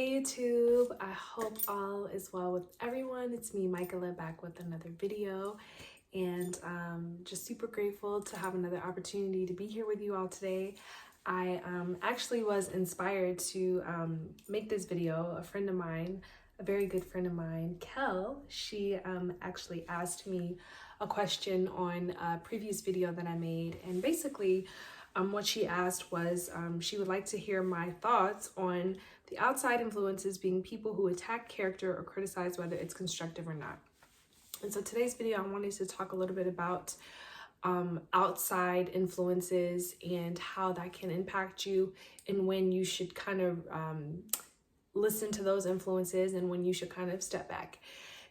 Hey YouTube, I hope all is well with everyone. It's me, Michaela, back with another video, and just super grateful to have another opportunity to be here with you all today. I actually was inspired to make this video. A friend of mine, a very good friend of mine, Kel, she actually asked me a question on a previous video that I made, and basically what she asked was she would like to hear my thoughts on the outside influences being people who attack character or criticize whether it's constructive or not. And so today's video, I wanted to talk a little bit about outside influences and how that can impact you, and when you should kind of listen to those influences and when you should kind of step back.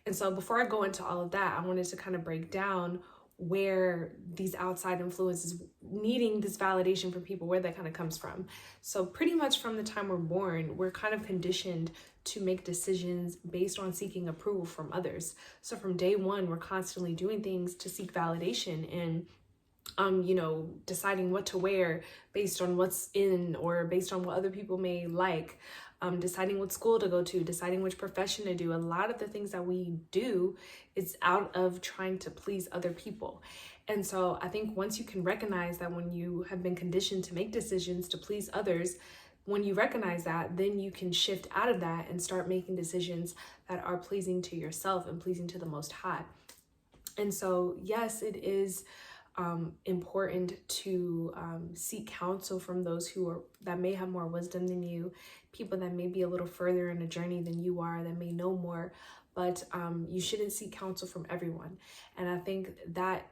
And so before I go into all of that, I wanted to kind of break down where these outside influences, needing this validation from people, where that kind of comes from. So pretty much from the time we're born, we're kind of conditioned to make decisions based on seeking approval from others. So from day one, we're constantly doing things to seek validation and deciding what to wear based on what's in, or based on what other people may like, deciding what school to go to, deciding which profession to do. A lot of the things that we do is out of trying to please other people. And so I think once you can recognize that when you have been conditioned to make decisions to please others, when you recognize that, then you can shift out of that and start making decisions that are pleasing to yourself and pleasing to the Most High. And so, yes, it is important to seek counsel from those that may have more wisdom than you, people that may be a little further in a journey than you are, that may know more, but you shouldn't seek counsel from everyone. And I think that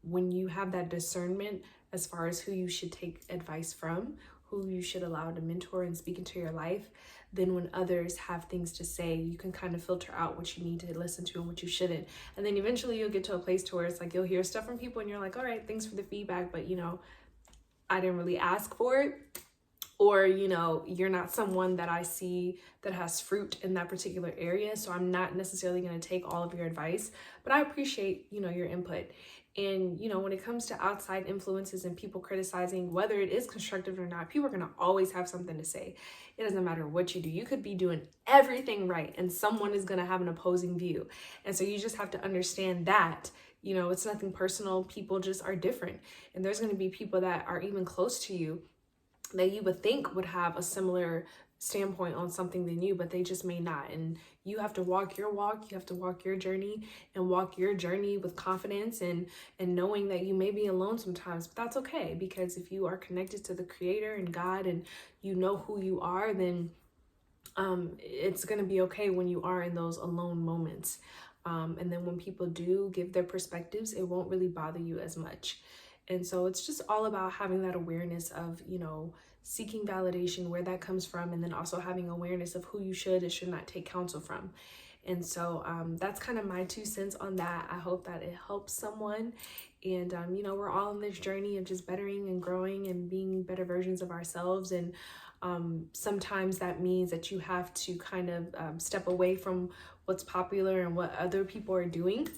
when you have that discernment as far as who you should take advice from, who you should allow to mentor and speak into your life, then when others have things to say, you can kind of filter out what you need to listen to and what you shouldn't. And then eventually you'll get to a place to where it's like, you'll hear stuff from people and you're like, all right, thanks for the feedback, but I didn't really ask for it. Or, you're not someone that I see that has fruit in that particular area. So I'm not necessarily going to take all of your advice, but I appreciate, your input. And, when it comes to outside influences and people criticizing, whether it is constructive or not, people are going to always have something to say. It doesn't matter what you do. You could be doing everything right and someone is going to have an opposing view. And so you just have to understand that, it's nothing personal. People just are different. And there's going to be people that are even close to you that you would think would have a similar standpoint on something than you, but they just may not. And you have to walk your walk, you have to walk your journey, and walk your journey with confidence and knowing that you may be alone sometimes, but that's okay, because if you are connected to the Creator and God and you know who you are, then it's going to be okay when you are in those alone moments. And then when people do give their perspectives, it won't really bother you as much. And so it's just all about having that awareness of, seeking validation, where that comes from, and then also having awareness of who you should and should not take counsel from. And so that's kind of my 2 cents on that. I hope that it helps someone. And, we're all on this journey of just bettering and growing and being better versions of ourselves. And sometimes that means that you have to kind of step away from what's popular and what other people are doing.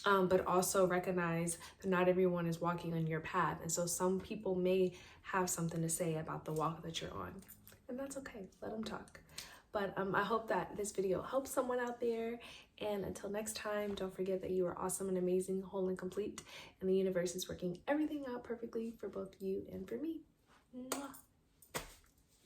But also recognize that not everyone is walking on your path. And so some people may have something to say about the walk that you're on. And that's okay. Let them talk. But I hope that this video helps someone out there. And until next time, don't forget that you are awesome and amazing, whole and complete. And the universe is working everything out perfectly for both you and for me. Mwah.